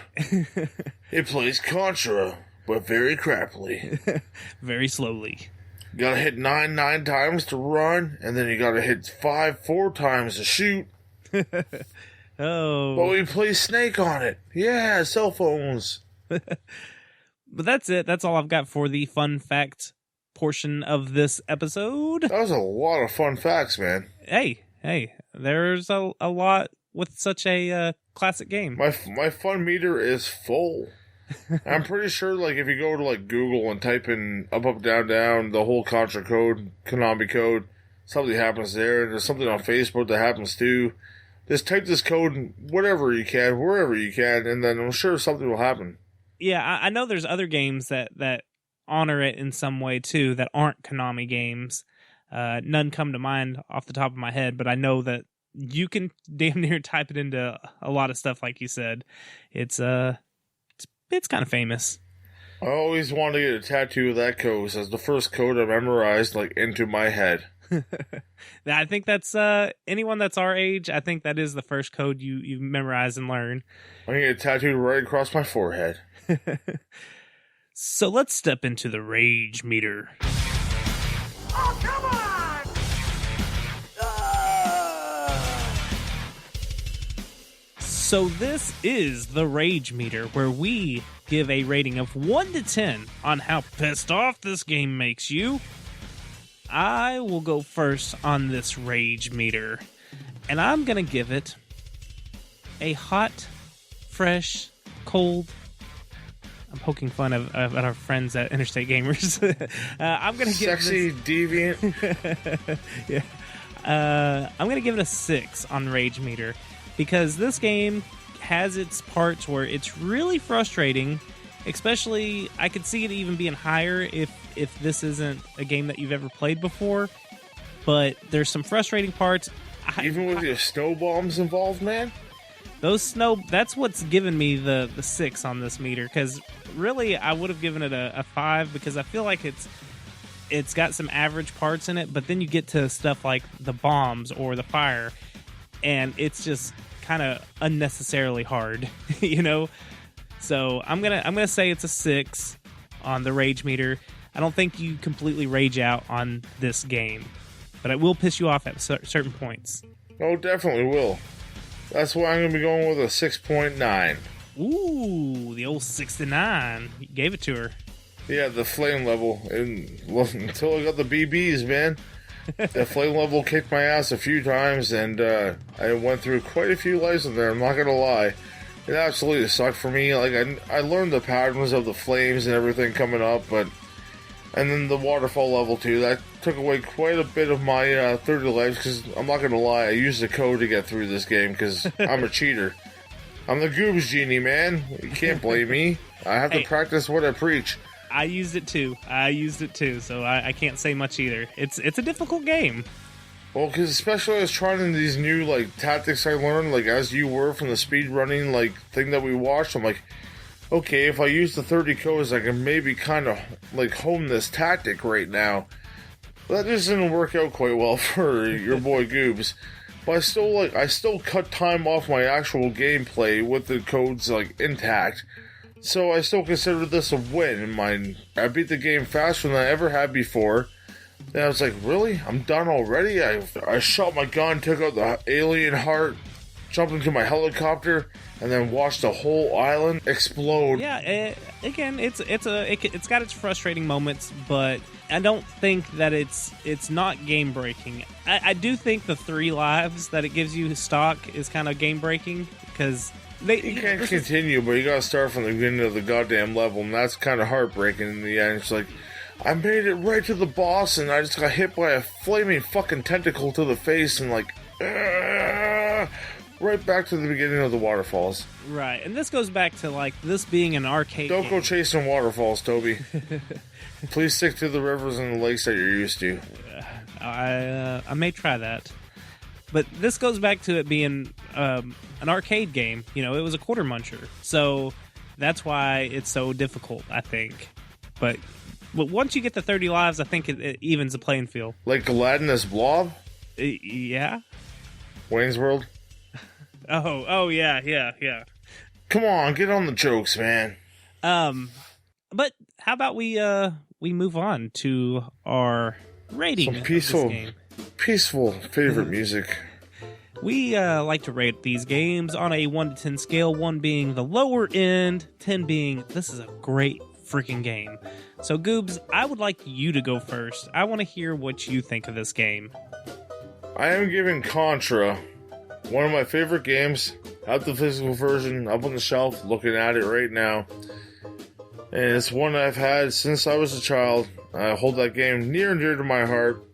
It plays Contra, but very crappily. Very slowly. You gotta hit 9 times to run, and then you gotta hit 4 times to shoot. Oh. But we play Snake on it. Yeah, cell phones. But that's it. That's all I've got for the fun fact portion of this episode. That was a lot of fun facts, man. Hey, there's a lot with such a classic game. My fun meter is full. I'm pretty sure, like, if you go to, like, Google and type in up, down, down, the whole Contra code, Konami code, something happens there. There's something on Facebook that happens too. Just type this code whatever you can, wherever you can, and then I'm sure something will happen. Yeah, I know there's other games that honor it in some way too that aren't Konami games. None come to mind off the top of my head, but I know that you can damn near type it into a lot of stuff, like you said. It's kind of famous. I always wanted to get a tattoo of that code as the first code I memorized, like, into my head. I think that's anyone that's our age. I think that is the first code you memorize and learn. I'm gonna get a tattoo right across my forehead. So let's step into the rage meter. Oh, come on! So this is the rage meter, where we give a rating of 1 to 10 on how pissed off this game makes you. I will go first on this rage meter, and I'm going to give it a hot, fresh, cold. I'm poking fun at our friends at Interstate Gamers. I'm going to give Sexy, this... deviant. Yeah. I'm going to give it a 6 on rage meter, because this game has its parts where it's really frustrating. Especially, I could see it even being higher if this isn't a game that you've ever played before. But there's some frustrating parts. Even with your snow bombs involved, man? That's what's given me the 6 on this meter. Because really, I would have given it a 5, because I feel like it's got some average parts in it. But then you get to stuff like the bombs or the fire, and it's just kind of unnecessarily hard, you know? So I'm gonna say it's a 6 on the rage meter. I don't think you completely rage out on this game, but it will piss you off at certain points. Oh, definitely will. That's why I'm gonna be going with a 6.9. Ooh, the old 69. You gave it to her. Yeah, the flame level, and until I got the BBs, man. The flame level kicked my ass a few times, and I went through quite a few lives in there. I'm not gonna lie. It absolutely sucked for me. Like, I learned the patterns of the flames and everything coming up, and then the waterfall level too. That took away quite a bit of my 30 lives, because I'm not gonna lie, I used the code to get through this game because I'm a cheater. I'm the Goobs Genie, man. You can't blame me. I have to practice what I preach. I used it too, so I can't say much either. It's a difficult game. Well, because especially I was trying these new, like, tactics I learned, like, as you were from the speedrunning, like, thing that we watched, I'm like, okay, if I use the 30 codes, I can maybe kind of, like, hone this tactic right now. But that just didn't work out quite well for your boy Goobs. But I still cut time off my actual gameplay with the codes, like, intact. So I still consider this a win in mine. I beat the game faster than I ever had before. And I was like, really? I'm done already? I shot my gun, took out the alien heart, jumped into my helicopter, and then watched the whole island explode. Yeah, again, it's got its frustrating moments, but I don't think that it's not game breaking. I do think the 3 lives that it gives you stock is kind of game breaking, because you can't continue, but you gotta start from the beginning of the goddamn level, and that's kind of heartbreaking in the end. It's like, I made it right to the boss, and I just got hit by a flaming fucking tentacle to the face, and like, right back to the beginning of the waterfalls. Right, and this goes back to, like, this being an arcade Don't game. go chasing waterfalls, Toby. Please stick to the rivers and the lakes that you're used to. I may try that. But this goes back to it being an arcade game. You know, it was a quarter muncher. So that's why it's so difficult, I think. But once you get to 30 lives, I think it evens the playing field. Like Aladdin as Blob? Yeah. Wayne's World? Oh, yeah. Come on, get on the jokes, man. But how about we move on to our rating Some of this game. peaceful favorite music. We like to rate these games on a 1 to 10 scale, 1 being the lower end, 10 being this is a great freaking game. So, Goobs, I would like you to go first. I want to hear what you think of this game. I am giving Contra, one of my favorite games. I have the physical version up on the shelf, looking at it right now. And it's one I've had since I was a child. I hold that game near and dear to my heart.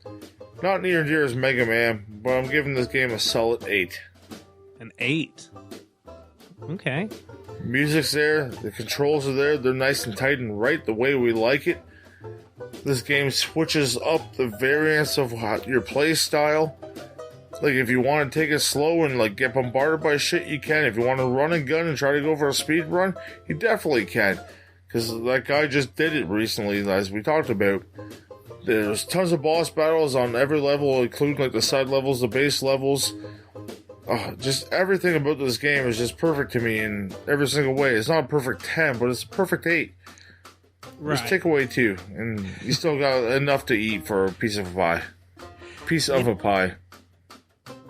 Not near and dear as Mega Man, but I'm giving this game a solid 8. An 8? Okay. Music's there, the controls are there, they're nice and tight and right the way we like it. This game switches up the variance of your play style. Like, if you want to take it slow and like get bombarded by shit, you can. If you want to run and gun and try to go for a speed run, you definitely can. Because that guy just did it recently, as we talked about. There's tons of boss battles on every level, including like the side levels, the base levels. Just everything about this game is just perfect to me in every single way. It's not a perfect 10, but it's a perfect 8. Right. Just take away 2, and you still got enough to eat for a piece of a pie. A pie.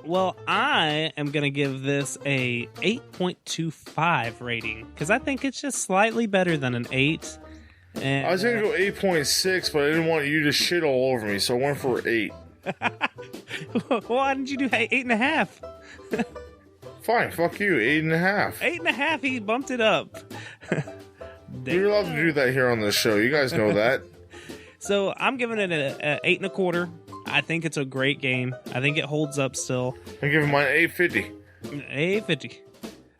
Well, I am going to give this a 8.25 rating, because I think it's just slightly better than an 8. And, I was going to go 8.6, but I didn't want you to shit all over me, so I went for 8. Why didn't you do 8.5? Fine, fuck you, 8.5. 8.5, he bumped it up. You're allowed to do that here on this show. You guys know that. So I'm giving it a 8.25. I think it's a great game. I think it holds up still. I'm giving mine 8.50.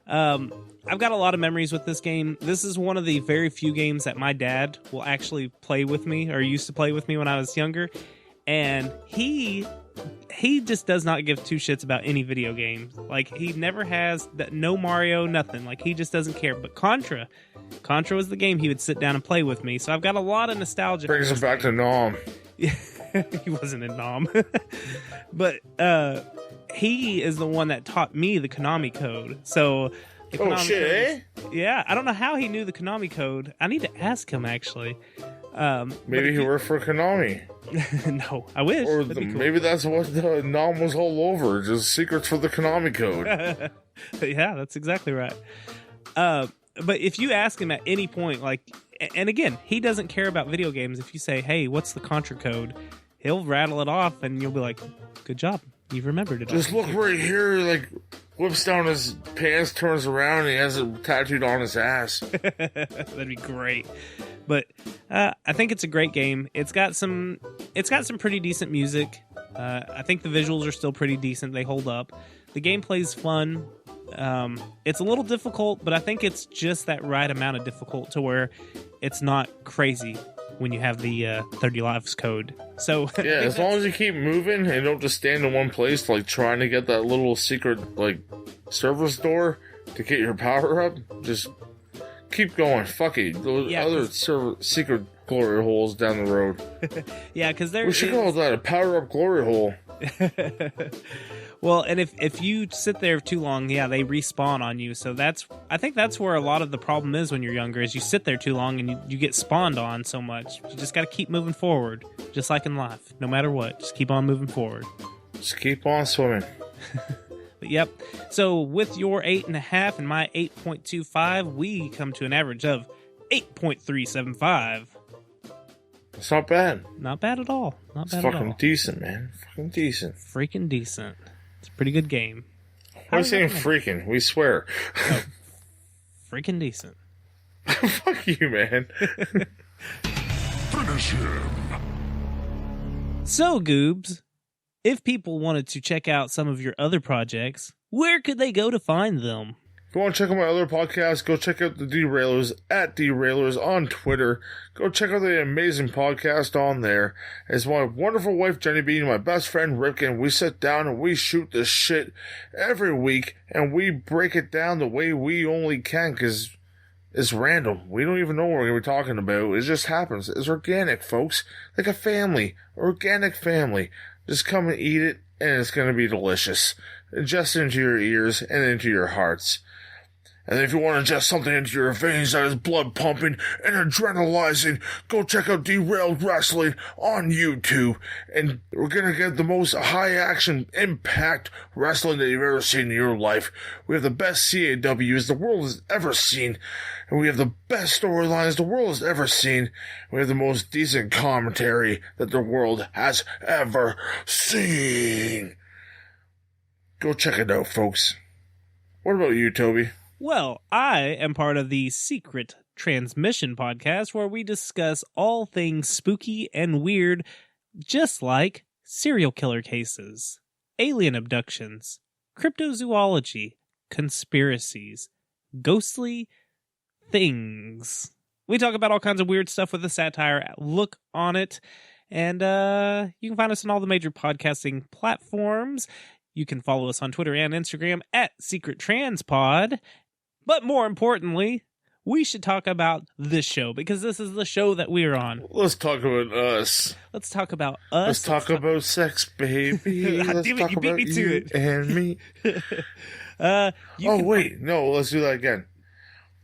8.50. I've got a lot of memories with this game. This is one of the very few games that my dad will actually play with me, or used to play with me when I was younger. And he just does not give two shits about any video games. Like, he never has that, no Mario, nothing. Like, he just doesn't care. But Contra was the game he would sit down and play with me. So I've got a lot of nostalgia. Brings him back to Nom. He wasn't in Nom. But he is the one that taught me the Konami code. So the Konami shit, code, yeah, I don't know how he knew the Konami code. I need to ask him, actually. Maybe he worked for Konami. No, I wish. Or cool. maybe that's what the Nom was all over. Just secrets for the Konami code. Yeah, that's exactly right. But if you ask him at any point, like, and again, he doesn't care about video games. If you say, hey, what's the Contra code? He'll rattle it off and you'll be like, good job. You've remembered it. Just look right here, like, whips down his pants, turns around, and he has it tattooed on his ass. That'd be great. But I think it's a great game. It's got some pretty decent music. I think the visuals are still pretty decent. They hold up. The gameplay's fun. It's a little difficult, but I think it's just that right amount of difficult to where it's not crazy when you have the 30 lives code. So yeah, as long as you keep moving and don't just stand in one place, like trying to get that little secret like service door to get your power up, just keep going. Fuck it. Those other secret glory holes down the road. Yeah, because we should call that a power up glory hole. Well, and if you sit there too long, yeah, they respawn on you. So I think that's where a lot of the problem is when you're younger, is you sit there too long and you get spawned on so much. You just got to keep moving forward, just like in life. No matter what, just keep on moving forward. Just keep on swimming. But yep. So with your 8.5 and my 8.25, we come to an average of 8.375. It's not bad. Not bad at all. Not bad at all. It's fucking decent, man. Fucking decent. Freaking decent. It's a pretty good game. Why are you saying freaking? We swear. Oh, freaking decent. Fuck you, man. Finish him. So, Goobs, if people wanted to check out some of your other projects, where could they go to find them? you want to check out my other podcasts, go check out the Derailers at Derailers on Twitter. Go check out the amazing podcast on there. It's my wonderful wife, Jenny B, and my best friend, Rick, and we sit down and we shoot this shit every week, and we break it down the way we only can, because it's random. We don't even know what we're going to be talking about. It just happens. It's organic, folks. Like a family. Organic family. Just come and eat it, and it's going to be delicious. Ingest it into your ears and into your hearts. And if you want to ingest something into your veins that is blood pumping and adrenalizing, go check out Derailed Wrestling on YouTube. And we're going to get the most high action impact wrestling that you've ever seen in your life. We have the best CAWs the world has ever seen. And we have the best storylines the world has ever seen. We have the most decent commentary that the world has ever seen. Go check it out, folks. What about you, Toby? Well, I am part of the Secret Transmission podcast, where we discuss all things spooky and weird, just like serial killer cases, alien abductions, cryptozoology, conspiracies, ghostly things. We talk about all kinds of weird stuff with a satire look on it, and you can find us on all the major podcasting platforms. You can follow us on Twitter and Instagram at Secret Transpod. But more importantly, we should talk about this show, because this is the show that we're on. Let's talk about us. Let's talk about us. Let's talk about sex, baby. Let's Damn it, talk you beat about me to you it. and me. Wait. No, let's do that again.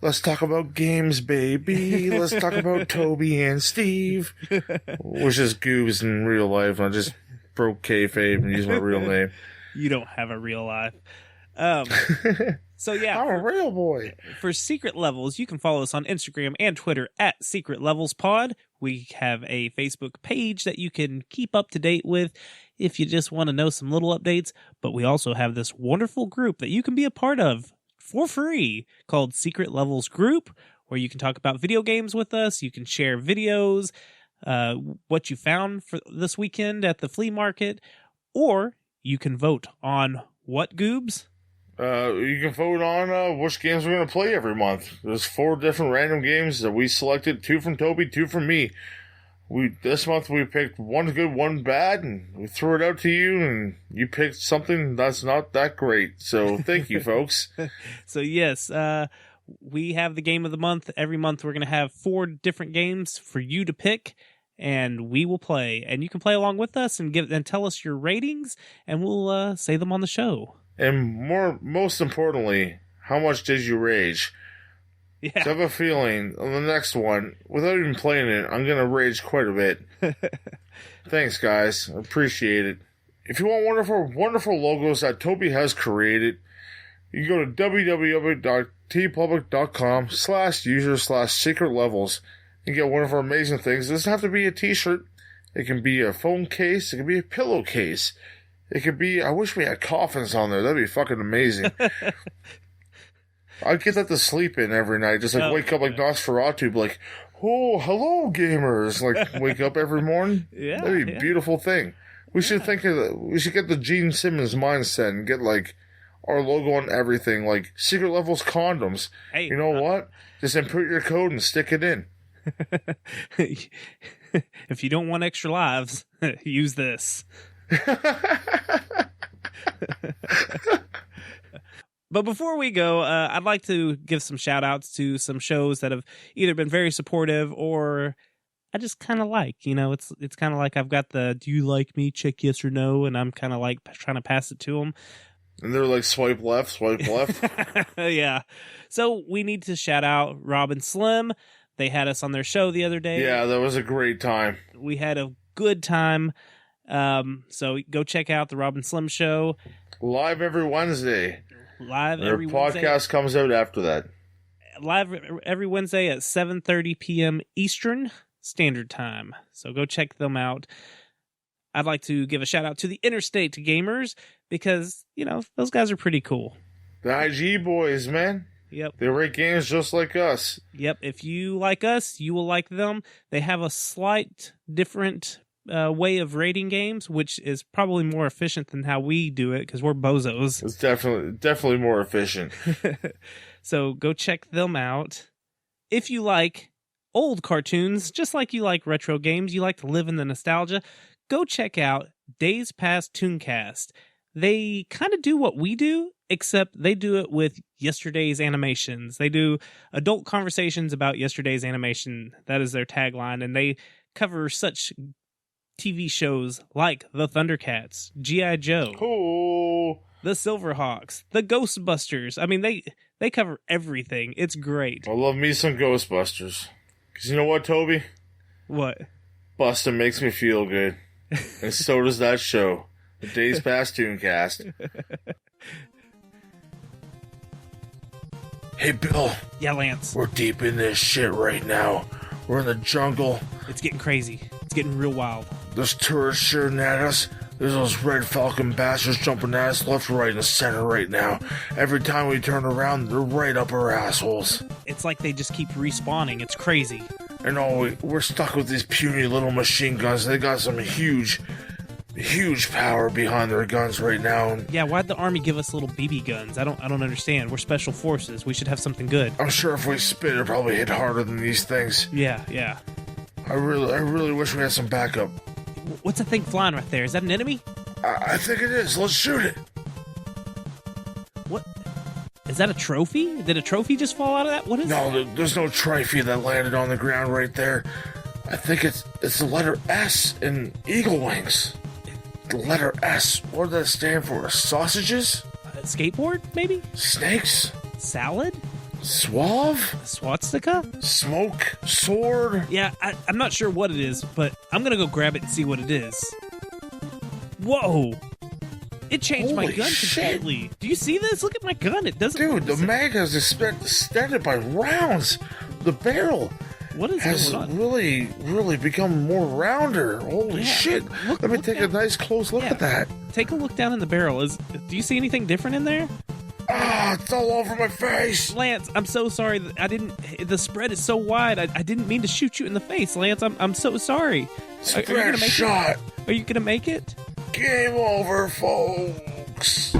Let's talk about games, baby. Let's talk about Toby and Steve. Which is Goobs in real life. I just broke kayfabe and used my real name. You don't have a real life. So yeah, I'm a real boy. For Secret Levels, you can follow us on Instagram and Twitter at Secret Levels Pod. We have a Facebook page that you can keep up to date with if you just want to know some little updates. But we also have this wonderful group that you can be a part of for free called Secret Levels Group, where you can talk about video games with us. You can share videos, what you found for this weekend at the flea market, or you can vote on what, Goobs? You can vote on which games we're going to play every month. There's 4 different random games that we selected, 2 from Toby, 2 from me. This month we picked 1 good, 1 bad, and we threw it out to you, and you picked something that's not that great. So thank you, folks. So yes, we have the game of the month. Every month we're going to have 4 different games for you to pick, and we will play. And you can play along with us and tell us your ratings, and we'll say them on the show. And most importantly, how much did you rage? Yeah. So I have a feeling on the next one, without even playing it, I'm going to rage quite a bit. Thanks, guys. I appreciate it. If you want wonderful logos that Toby has created, you can go to www.tpublic.com/user/secret-levels and get one of our amazing things. It doesn't have to be a t-shirt. It can be a phone case. It can be a pillowcase. It could be, I wish we had coffins on there. That'd be fucking amazing. I'd get that to sleep in every night. Just wake up like Nosferatu, be like, oh, hello, gamers. Like, wake up every morning. Yeah. That'd be a beautiful thing. We should think of that. We should get the Gene Simmons mindset and get, like, our logo on everything. Like, Secret Levels condoms. Hey, you know what? Just input your code and stick it in. If you don't want extra lives, use this. But before we go, I'd like to give some shout outs to some shows that have either been very supportive or I just kind of like. You know, it's kind of like I've got the "Do you like me?" check yes or no, and I'm kind of like trying to pass it to them. And they're like swipe left. Yeah. So we need to shout out Rob and Slim. They had us on their show the other day. Yeah, that was a great time. We had a good time. So go check out the Rob and Slim show. Live every Wednesday. Their podcast comes out after that. Live every Wednesday at 7:30 p.m. Eastern Standard Time. So go check them out. I'd like to give a shout out to the Interstate Gamers because, you know, those guys are pretty cool. The IG boys, man. Yep. They rate games just like us. Yep. If you like us, you will like them. They have a slight different way of rating games, which is probably more efficient than how we do it because we're bozos. It's definitely more efficient. So go check them out. If you like old cartoons, just like you like retro games, you like to live in the nostalgia, go check out Days Past Tooncast. They kind of do what we do, except they do it with yesterday's animations. They do adult conversations about yesterday's animation. That is their tagline, and they cover such TV shows like the Thundercats, G.I. Joe, the Silverhawks, the Ghostbusters. I mean, they cover everything. It's great. I love me some Ghostbusters. Because you know what, Toby? What? Bustin' makes me feel good. And so does that show. The Days Past Tooncast. Hey, Bill. Yeah, Lance. We're deep in this shit right now. We're in the jungle. It's getting crazy. It's getting real wild. There's tourists shooting at us. There's those red falcon bastards jumping at us left, right, and center right now. Every time we turn around, they're right up our assholes. It's like they just keep respawning. It's crazy. And we're stuck with these puny little machine guns. They got some huge power behind their guns right now. Yeah, why'd the army give us little BB guns? I don't understand. We're special forces. We should have something good. I'm sure if we spit, it'll probably hit harder than these things. Yeah. I really wish we had some backup. What's that thing flying right there? Is that an enemy? I think it is. Let's shoot it. What? Is that a trophy? Did a trophy just fall out of that? What is that? No, there's no trophy that landed on the ground right there. I think it's the letter S in eagle wings. The letter S. What does that stand for? Sausages? Skateboard, maybe? Snakes? Salad? Suave? Swastika? Smoke? Sword? Yeah, I'm not sure what it is, but I'm gonna go grab it and see what it is. Whoa! It changed my Holy gun shit. completely. Do you see this? Look at my gun. It doesn't. Dude, the mag has extended by rounds. The barrel What is has going on? really become more rounder. Holy Yeah, shit. look Let me take a down. nice close look Yeah. at that. Take a look down in the barrel. Do you see anything different in there? Ah, it's all over my face. Lance, I'm so sorry. The spread is so wide. I didn't mean to shoot you in the face, Lance. I'm so sorry. Are you gonna Spread make shot. it? Are you gonna make it? Game over, folks.